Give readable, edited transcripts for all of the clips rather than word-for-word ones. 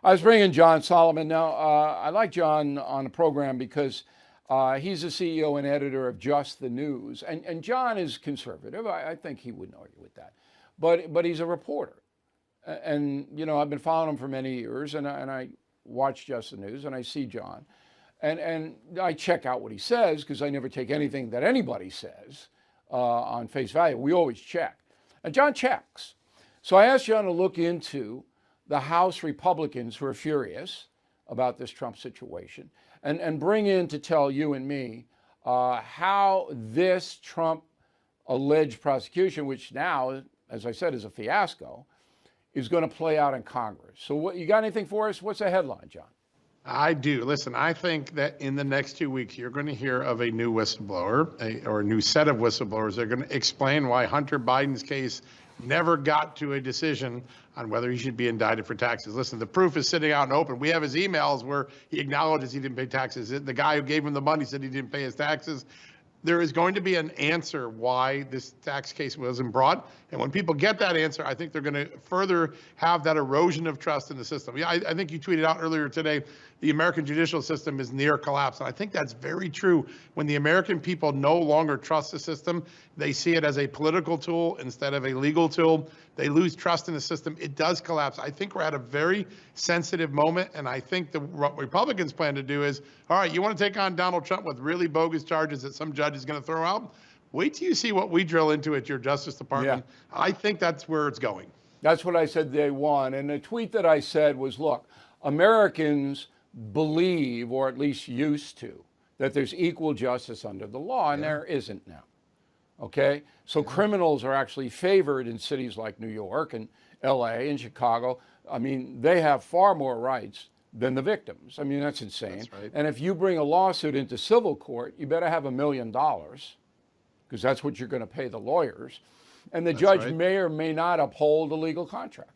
I was bringing John Solomon. Now, I like John on the program because he's the CEO and editor of Just the News. And John is conservative. I think he wouldn't argue with that. But he's a reporter. And, you know, I've been following him for many years, and I watch Just the News, and I see John. And I check out what he says because I never take anything that anybody says on face value. We always check. And John checks. So I asked John to look into the House Republicans who are furious about this Trump situation and bring in to tell you and me how this Trump alleged prosecution, which now, as I said, is a fiasco, is going to play out in Congress. So what, you got anything for us? What's the headline, John? I do. Listen, I think that in the next 2 weeks, you're going to hear of a new whistleblower or a new set of whistleblowers. They're going to explain why Hunter Biden's case never got to a decision on whether he should be indicted for taxes. Listen, the proof is sitting out and open. We have his emails where he acknowledges he didn't pay taxes. The guy who gave him the money said he didn't pay his taxes. There is going to be an answer why this tax case wasn't brought. And when people get that answer, I think they're going to further have that erosion of trust in the system. Yeah, I think you tweeted out earlier today, the American judicial system is near collapse. And I think that's very true. When the American people no longer trust the system, they see it as a political tool instead of a legal tool. They lose trust in the system. It does collapse. I think we're at a very sensitive moment. And I think what Republicans plan to do is, all right, you want to take on Donald Trump with really bogus charges that some judge is going to throw out? Wait till you see what we drill into at your Justice Department. Yeah. I think that's where it's going. That's what I said day one. And the tweet that I said was, look, Americans believe, or at least used to, that there's equal justice under the law, and there isn't now. Okay? So criminals are actually favored in cities like New York and LA and Chicago. I mean, they have far more rights than the victims. I mean, that's insane. That's right. And if you bring a lawsuit into civil court, you better have $1 million, because that's what you're going to pay the lawyers. And the judge may or may not uphold a legal contract.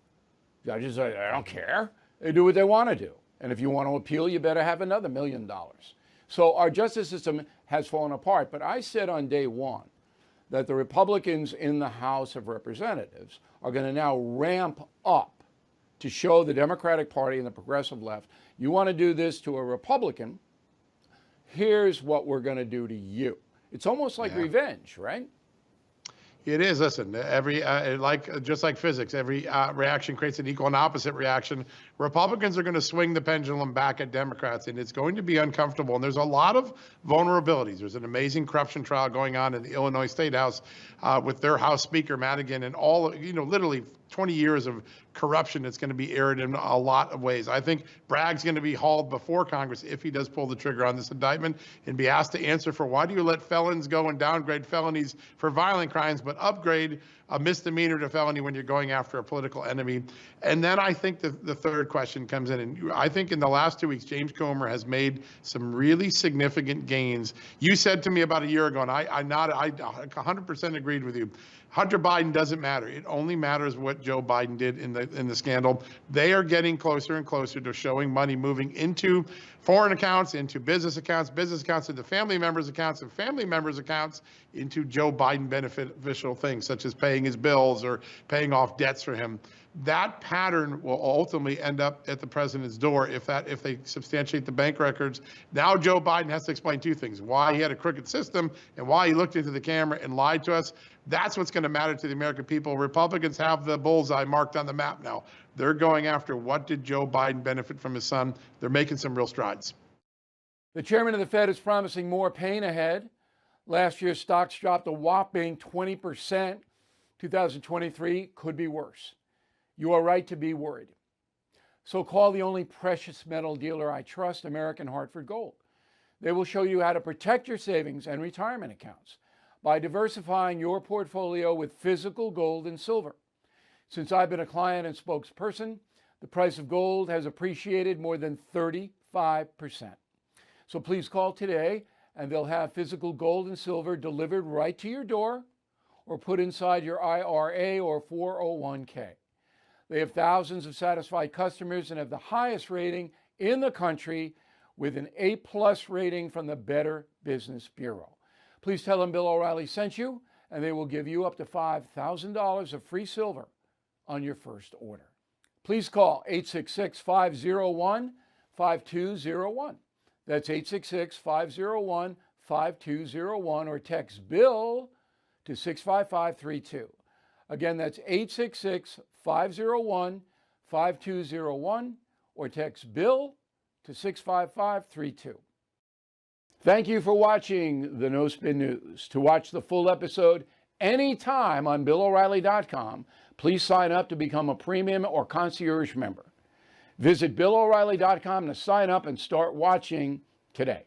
Judges say, I don't care. They do what they want to do. And if you want to appeal, you better have another $1 million. So our justice system has fallen apart. But I said on day one that the Republicans in the House of Representatives are going to now ramp up to show the Democratic Party and the progressive left, you want to do this to a Republican, here's what we're going to do to you. It's almost like revenge, right? It is. Listen, just like physics, every reaction creates an equal and opposite reaction. Republicans are going to swing the pendulum back at Democrats, and it's going to be uncomfortable. And there's a lot of vulnerabilities. There's an amazing corruption trial going on in the Illinois State House with their House Speaker Madigan, and all, literally 20 years of corruption that's going to be aired in a lot of ways. I think Bragg's going to be hauled before Congress if he does pull the trigger on this indictment and be asked to answer for why do you let felons go and downgrade felonies for violent crimes, but upgrade a misdemeanor to felony when you're going after a political enemy. And then I think the third question comes in, and I think in the last 2 weeks, James Comer has made some really significant gains. You said to me about a year ago, and I 100% agreed with you, Hunter Biden doesn't matter. It only matters what Joe Biden did in the scandal. They are getting closer and closer to showing money moving into foreign accounts, into business accounts into family members' accounts, and family members' accounts into Joe Biden beneficial things, such as paying his bills or paying off debts for him. That pattern will ultimately end up at the president's door if they substantiate the bank records. Now Joe Biden has to explain two things: why he had a crooked system and why he looked into the camera and lied to us. That's what's going to matter to the American people. Republicans have the bullseye marked on the map now. They're going after what did Joe Biden benefit from his son. They're making some real strides. The chairman of the Fed is promising more pain ahead. Last year's stocks dropped a whopping 20%. 2023 could be worse. You are right to be worried. So call the only precious metal dealer I trust, American Hartford Gold. They will show you how to protect your savings and retirement accounts by diversifying your portfolio with physical gold and silver. Since I've been a client and spokesperson, the price of gold has appreciated more than 35%. So please call today and they'll have physical gold and silver delivered right to your door or put inside your IRA or 401k. They have thousands of satisfied customers and have the highest rating in the country with an A+ rating from the Better Business Bureau. Please tell them Bill O'Reilly sent you, and they will give you up to $5,000 of free silver on your first order. please call 866-501-5201. That's 866-501-5201, or text BILL to 65532. Again, that's 866-501-5201, or text BILL to 65532. Thank you for watching the No Spin News. To watch the full episode anytime on BillO'Reilly.com, please sign up to become a premium or concierge member. Visit BillO'Reilly.com to sign up and start watching today.